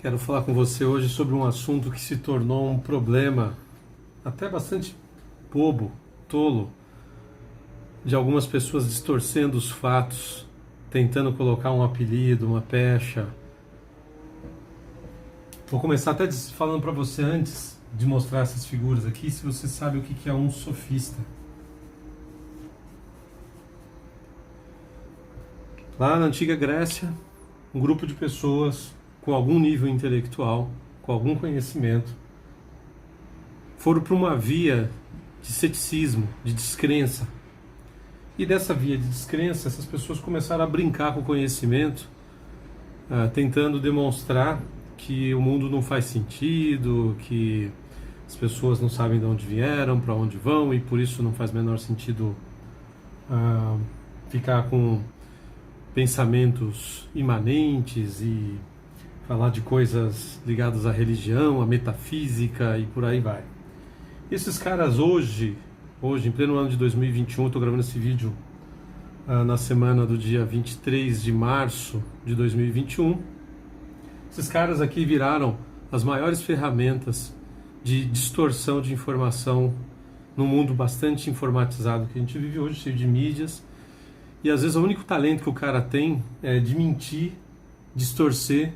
Quero falar com você hoje sobre um assunto que se tornou um problema até bastante bobo, tolo, de algumas pessoas distorcendo os fatos, tentando colocar um apelido, uma pecha. Vou começar até falando para você, antes de mostrar essas figuras aqui, se você sabe o que é um sofista. Lá na antiga Grécia, um grupo de pessoas com algum nível intelectual, com algum conhecimento, foram para uma via de ceticismo, de descrença. E dessa via de descrença, essas pessoas começaram a brincar com o conhecimento, tentando demonstrar que o mundo não faz sentido, que as pessoas não sabem de onde vieram, para onde vão, e por isso não faz menor sentido ficar com pensamentos imanentes e falar de coisas ligadas à religião, à metafísica e por aí vai. Esses caras hoje, em pleno ano de 2021, eu estou gravando esse vídeo na semana do dia 23 de março de 2021, esses caras aqui viraram as maiores ferramentas de distorção de informação num mundo bastante informatizado que a gente vive hoje, cheio de mídias, e às vezes o único talento que o cara tem é de mentir, distorcer.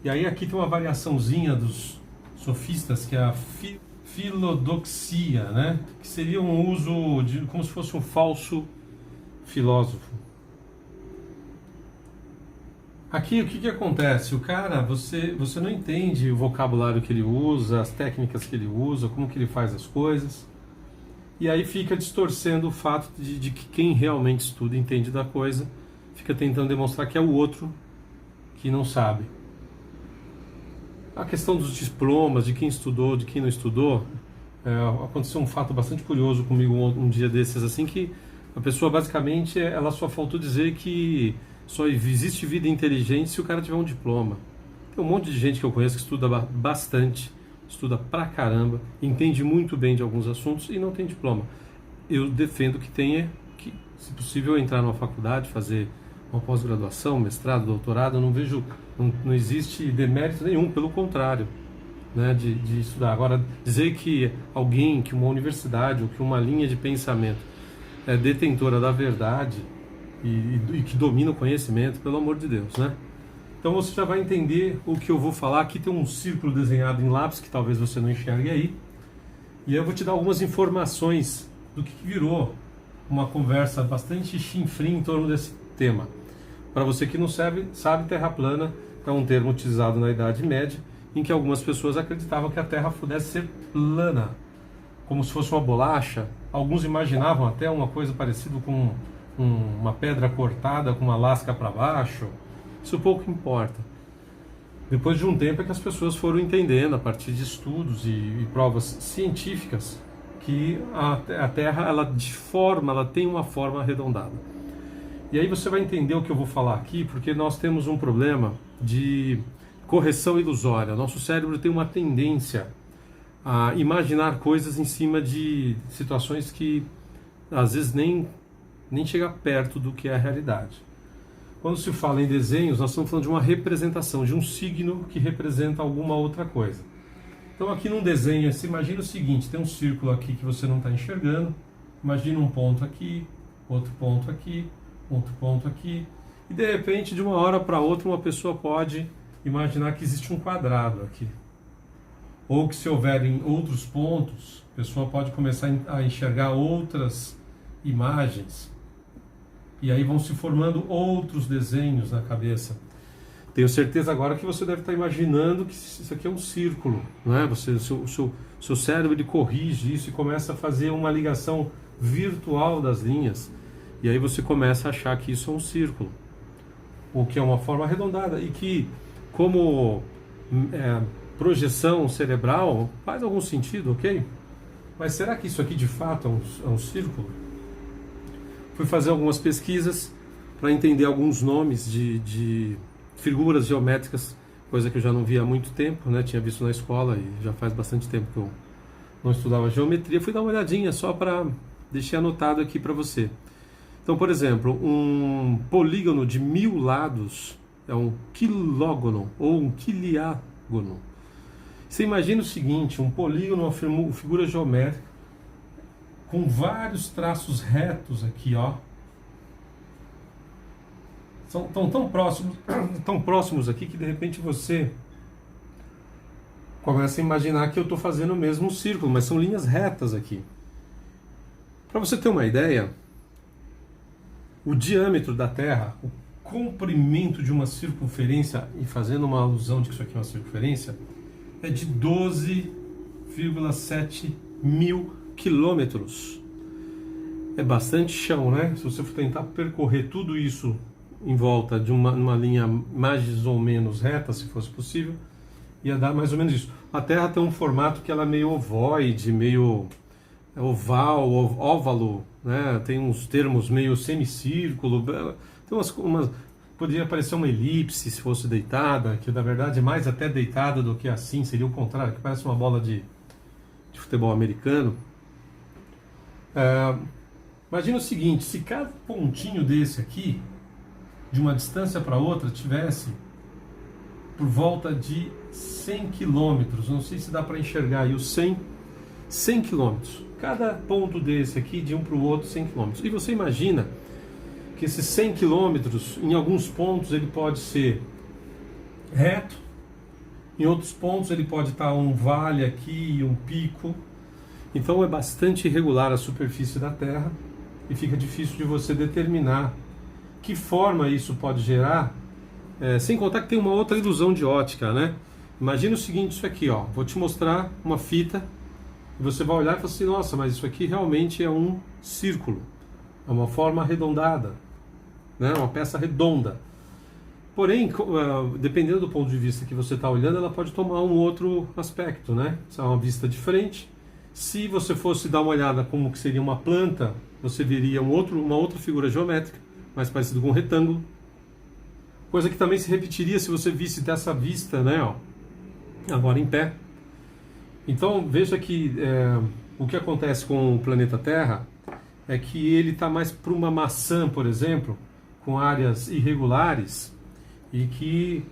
E aí aqui tem uma variaçãozinha dos sofistas, que é a filodoxia, né? Que seria um uso de como se fosse um falso filósofo. Aqui o que acontece? O cara, você não entende o vocabulário que ele usa, as técnicas que ele usa, como que ele faz as coisas. E aí fica distorcendo o fato de que quem realmente estuda e entende da coisa fica tentando demonstrar que é o outro que não sabe. A questão dos diplomas, de quem estudou, de quem não estudou, aconteceu um fato bastante curioso comigo um dia desses, assim, que a pessoa basicamente ela só faltou dizer que só existe vida inteligente se o cara tiver um diploma. Tem um monte de gente que eu conheço que estuda bastante, estuda pra caramba, entende muito bem de alguns assuntos e não tem diploma. Eu defendo que tenha, que, se possível, entrar numa faculdade, fazer uma pós-graduação, mestrado, doutorado. Eu não vejo, não existe demérito nenhum, pelo contrário, né, de estudar. Agora, dizer que alguém, que uma universidade ou que uma linha de pensamento é detentora da verdade e que domina o conhecimento, pelo amor de Deus, né? Então você já vai entender o que eu vou falar. Aqui tem um círculo desenhado em lápis, que talvez você não enxergue aí. E eu vou te dar algumas informações do que virou uma conversa bastante chinfrim em torno desse tema. Para você que não sabe, Terra plana é um termo utilizado na Idade Média, em que algumas pessoas acreditavam que a Terra pudesse ser plana, como se fosse uma bolacha. Alguns imaginavam até uma coisa parecida com uma pedra cortada com uma lasca para baixo. Isso pouco importa. Depois de um tempo é que as pessoas foram entendendo, a partir de estudos e provas científicas, que a Terra ela tem uma forma arredondada. E aí você vai entender o que eu vou falar aqui, porque nós temos um problema de correção ilusória. Nosso cérebro tem uma tendência a imaginar coisas em cima de situações que às vezes nem chega perto do que é a realidade. Quando se fala em desenhos, nós estamos falando de uma representação, de um signo que representa alguma outra coisa. Então aqui num desenho, você imagina o seguinte: tem um círculo aqui que você não está enxergando, imagina um ponto aqui, outro ponto aqui, outro ponto aqui, e de repente, de uma hora para outra, uma pessoa pode imaginar que existe um quadrado aqui. Ou que, se houverem outros pontos, a pessoa pode começar a enxergar outras imagens. E aí vão se formando outros desenhos na cabeça. Tenho certeza agora que você deve estar imaginando que isso aqui é um círculo, não é? Seu cérebro ele corrige isso e começa a fazer uma ligação virtual das linhas. E aí você começa a achar que isso é um círculo, ou que é uma forma arredondada, e que, como projeção cerebral, faz algum sentido, ok? Mas será que isso aqui de fato é um círculo? Fui fazer algumas pesquisas para entender alguns nomes de figuras geométricas, coisa que eu já não via há muito tempo, né? Tinha visto na escola e já faz bastante tempo que eu não estudava geometria. Fui dar uma olhadinha só para deixar anotado aqui para você. Então, por exemplo, um polígono de 1000 lados é um quilógono ou um quiliágono. Você imagina o seguinte, um polígono, uma figura geométrica com vários traços retos aqui, ó. São tão próximos aqui que de repente você começa a imaginar que eu estou fazendo o mesmo círculo, mas são linhas retas aqui. Para você ter uma ideia, o diâmetro da Terra, o comprimento de uma circunferência, e fazendo uma alusão de que isso aqui é uma circunferência, é de 12,7 mil quilômetros. É bastante chão, né? Se você for tentar percorrer tudo isso em volta de uma linha mais ou menos reta, se fosse possível, ia dar mais ou menos isso. A Terra tem um formato que ela é meio ovoide, meio oval, óvalo, né? Tem uns termos meio semicírculo, tem umas poderia parecer uma elipse se fosse deitada, que na verdade é mais até deitada do que assim, seria o contrário, que parece uma bola de futebol americano. Imagina o seguinte, se cada pontinho desse aqui, de uma distância para outra, tivesse por volta de 100 quilômetros, não sei se dá para enxergar aí os 100 quilômetros, cada ponto desse aqui de um para o outro 100 quilômetros, e você imagina que esses 100 quilômetros, em alguns pontos ele pode ser reto, em outros pontos ele pode estar um vale aqui e um pico, então é bastante irregular a superfície da Terra e fica difícil de você determinar que forma isso pode gerar, sem contar que tem uma outra ilusão de ótica, né? Imagina o seguinte, isso aqui, ó, vou te mostrar uma fita e você vai olhar e falar assim, nossa, mas isso aqui realmente é um círculo, é uma forma arredondada, né? Uma peça redonda. Porém, dependendo do ponto de vista que você está olhando, ela pode tomar um outro aspecto, né? Se é uma vista de frente, se você fosse dar uma olhada como que seria uma planta, você veria uma outra figura geométrica, mais parecido com um retângulo, coisa que também se repetiria se você visse dessa vista, né? Ó, agora em pé. Então veja que o que acontece com o planeta Terra é que ele está mais para uma maçã, por exemplo, com áreas irregulares, e que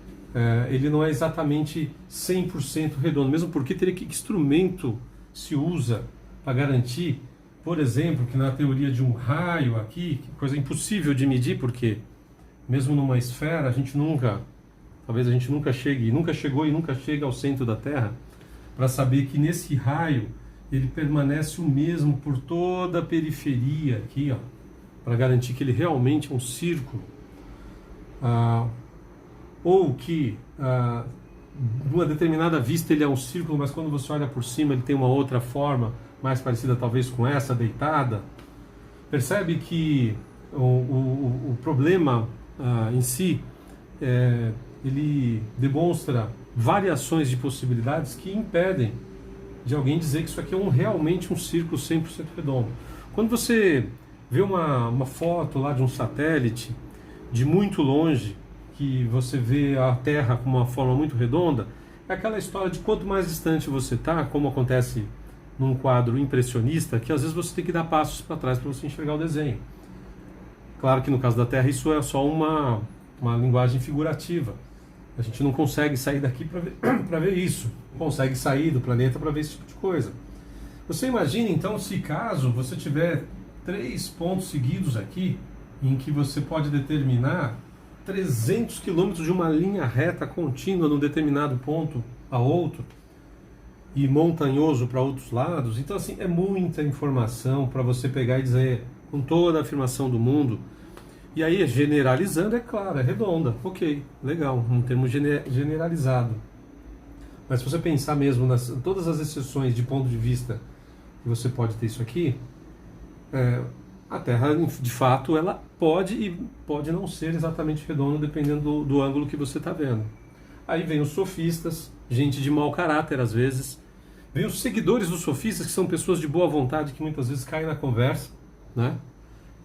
ele não é exatamente 100% redondo, mesmo porque teria que instrumento se usa para garantir, por exemplo, que na teoria de um raio aqui, coisa impossível de medir, porque mesmo numa esfera talvez a gente nunca chegue, nunca chegou e nunca chega ao centro da Terra, para saber que nesse raio ele permanece o mesmo por toda a periferia aqui, ó, para garantir que ele realmente é um círculo, ou que numa determinada vista ele é um círculo, mas quando você olha por cima ele tem uma outra forma, mais parecida talvez com essa, deitada. Percebe que o problema em si, ele demonstra variações de possibilidades que impedem de alguém dizer que isso aqui é realmente um círculo 100% redondo. Quando você vê uma foto lá de um satélite de muito longe, que você vê a Terra com uma forma muito redonda, é aquela história de quanto mais distante você está, como acontece num quadro impressionista, que às vezes você tem que dar passos para trás para você enxergar o desenho. Claro que no caso da Terra isso é só uma linguagem figurativa. A gente não consegue sair daqui para ver isso. Consegue sair do planeta para ver esse tipo de coisa. Você imagina então se caso você tiver 3 pontos seguidos aqui, em que você pode determinar 300 quilômetros de uma linha reta contínua num determinado ponto a outro, e montanhoso para outros lados. Então assim, é muita informação para você pegar e dizer com toda a afirmação do mundo. E aí, generalizando, é claro, é redonda, ok, legal, um termo generalizado. Mas se você pensar mesmo nas todas as exceções de ponto de vista que você pode ter isso aqui, a Terra, de fato, ela pode e pode não ser exatamente redonda, dependendo do ângulo que você está vendo. Aí vem os sofistas, gente de mau caráter às vezes, vem os seguidores dos sofistas, que são pessoas de boa vontade, que muitas vezes caem na conversa, né?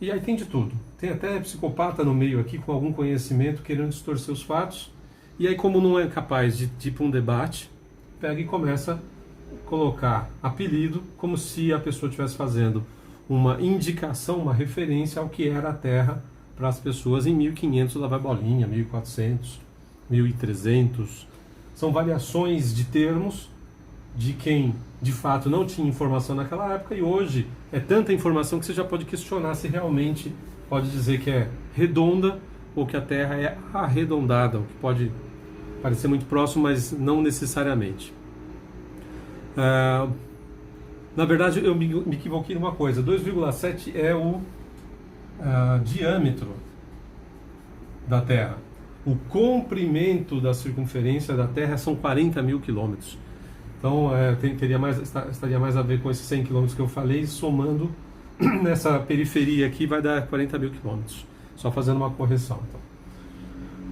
E aí tem de tudo. Tem até psicopata no meio aqui, com algum conhecimento, querendo distorcer os fatos. E aí, como não é capaz de ir para um debate, pega e começa a colocar apelido, como se a pessoa estivesse fazendo uma indicação, uma referência ao que era a Terra para as pessoas. Em 1500 lá vai bolinha, 1400, 1300. São variações de termos de quem de fato não tinha informação naquela época, e hoje é tanta informação que você já pode questionar se realmente pode dizer que é redonda ou que a Terra é arredondada, o que pode parecer muito próximo, mas não necessariamente. Na verdade, eu me equivoquei numa coisa. 2,7 é o diâmetro da Terra. O comprimento da circunferência da Terra são 40 mil quilômetros. Então, estaria mais a ver com esses 100 quilômetros que eu falei, somando nessa periferia aqui vai dar 40 mil quilômetros. Só fazendo uma correção. Então.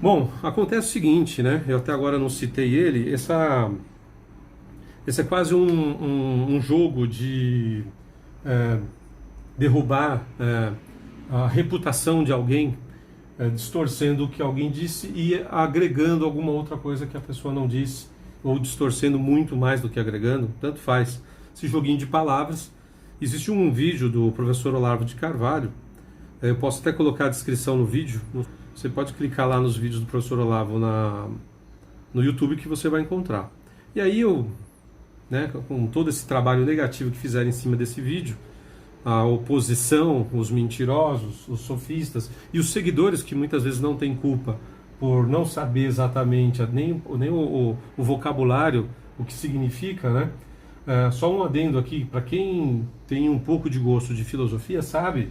Bom, acontece o seguinte, né? Eu até agora não citei ele. Esse é quase um jogo de derrubar a reputação de alguém, distorcendo o que alguém disse e agregando alguma outra coisa que a pessoa não disse, ou distorcendo muito mais do que agregando, tanto faz. Esse joguinho de palavras. Existe um vídeo do professor Olavo de Carvalho, eu posso até colocar a descrição no vídeo, você pode clicar lá nos vídeos do professor Olavo no YouTube que você vai encontrar. E aí eu, com todo esse trabalho negativo que fizeram em cima desse vídeo, a oposição, os mentirosos, os sofistas e os seguidores que muitas vezes não têm culpa por não saber exatamente nem o vocabulário, o que significa, né? Só um adendo aqui, para quem tem um pouco de gosto de filosofia, sabe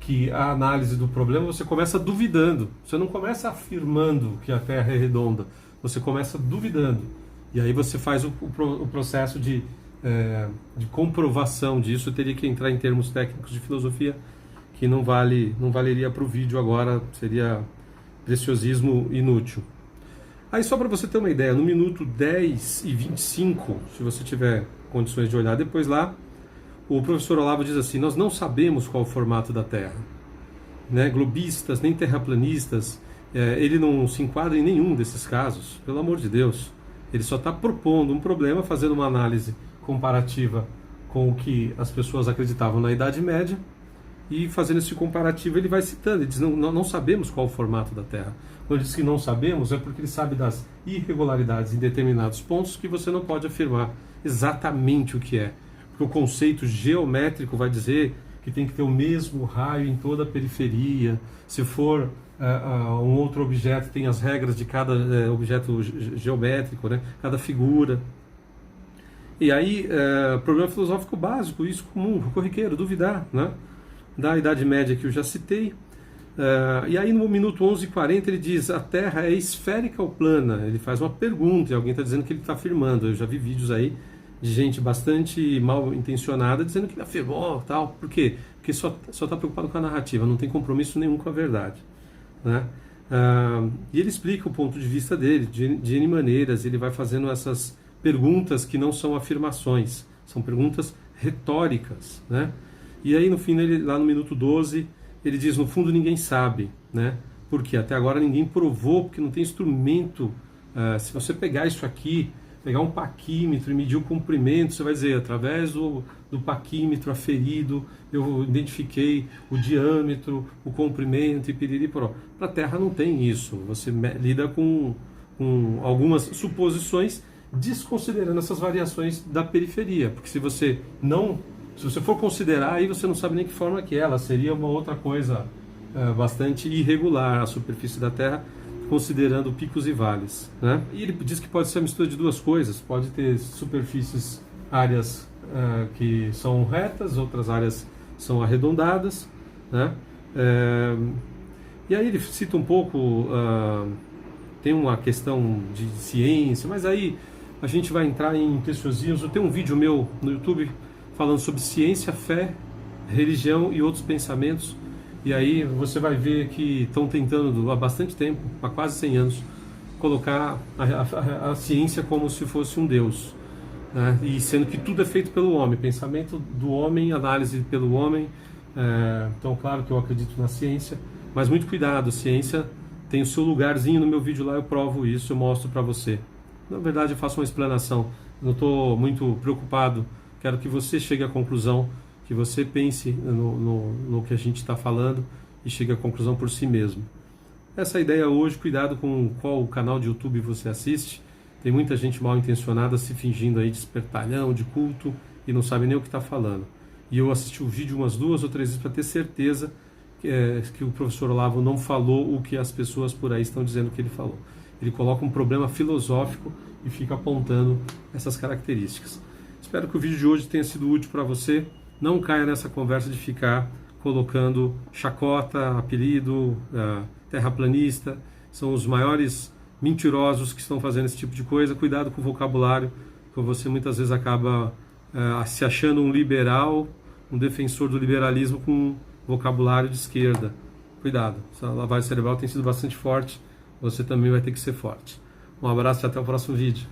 que a análise do problema você começa duvidando, você não começa afirmando que a Terra é redonda, você começa duvidando, e aí você faz o processo de comprovação disso. Teria que entrar em termos técnicos de filosofia que não valeria para o vídeo agora, seria preciosismo inútil. Aí só para você ter uma ideia, no minuto 10 e 25, se você tiver condições de olhar depois lá, o professor Olavo diz assim: nós não sabemos qual é o formato da Terra, globistas, nem terraplanistas, ele não se enquadra em nenhum desses casos, pelo amor de Deus. Ele só está propondo um problema, fazendo uma análise comparativa com o que as pessoas acreditavam na Idade Média, e fazendo esse comparativo ele vai citando, ele diz: não sabemos qual é o formato da Terra. Quando ele diz que não sabemos, é porque ele sabe das irregularidades em determinados pontos que você não pode afirmar exatamente o que é. Porque o conceito geométrico vai dizer que tem que ter o mesmo raio em toda a periferia. Se for um outro objeto, tem as regras de cada objeto geométrico, cada figura. E aí, problema filosófico básico, isso comum, corriqueiro, duvidar, da Idade Média que eu já citei. E aí no minuto 11:40 ele diz: a Terra é esférica ou plana? Ele faz uma pergunta e alguém está dizendo que ele está afirmando. Eu já vi vídeos aí de gente bastante mal intencionada dizendo que ele afirmou, tal. Por quê? Porque só está preocupado com a narrativa, não tem compromisso nenhum com a verdade, e ele explica o ponto de vista dele de N maneiras. Ele vai fazendo essas perguntas que não são afirmações, são perguntas retóricas, E aí no fim, lá no minuto 12, ele diz: no fundo ninguém sabe, porque até agora ninguém provou, porque não tem instrumento. Se você pegar isso aqui, pegar um paquímetro e medir o comprimento, você vai dizer: através do paquímetro aferido, eu identifiquei o diâmetro, o comprimento e piriri poró. Para a Terra não tem isso, você lida com algumas suposições, desconsiderando essas variações da periferia, porque se você for considerar, aí você não sabe nem que forma que é. Ela seria uma outra coisa bastante irregular, a superfície da Terra, considerando picos e vales, E ele diz que pode ser a mistura de duas coisas, pode ter superfícies, áreas que são retas, outras áreas são arredondadas, E aí ele cita um pouco, tem uma questão de ciência, mas aí a gente vai entrar em preciosismo. Tem um vídeo meu no YouTube falando sobre ciência, fé, religião e outros pensamentos. E aí você vai ver que estão tentando há bastante tempo, há quase 100 anos, colocar a ciência como se fosse um Deus, E sendo que tudo é feito pelo homem, pensamento do homem, análise pelo homem. Então, claro que eu acredito na ciência, mas muito cuidado, ciência tem o seu lugarzinho. No meu vídeo lá eu provo isso, eu mostro para você. Na verdade eu faço uma explanação, não estou muito preocupado. Quero que você chegue à conclusão, que você pense no que a gente está falando e chegue à conclusão por si mesmo. Essa é a ideia hoje. Cuidado com qual canal de YouTube você assiste. Tem muita gente mal intencionada se fingindo aí de espertalhão, de culto, e não sabe nem o que está falando. E eu assisti o vídeo umas 2 ou 3 vezes para ter certeza que o professor Olavo não falou o que as pessoas por aí estão dizendo que ele falou. Ele coloca um problema filosófico e fica apontando essas características. Espero que o vídeo de hoje tenha sido útil para você. Não caia nessa conversa de ficar colocando chacota, apelido, terraplanista. São os maiores mentirosos que estão fazendo esse tipo de coisa. Cuidado com o vocabulário, porque você muitas vezes acaba se achando um liberal, um defensor do liberalismo com vocabulário de esquerda. Cuidado, essa lavagem cerebral tem sido bastante forte, você também vai ter que ser forte. Um abraço e até o próximo vídeo.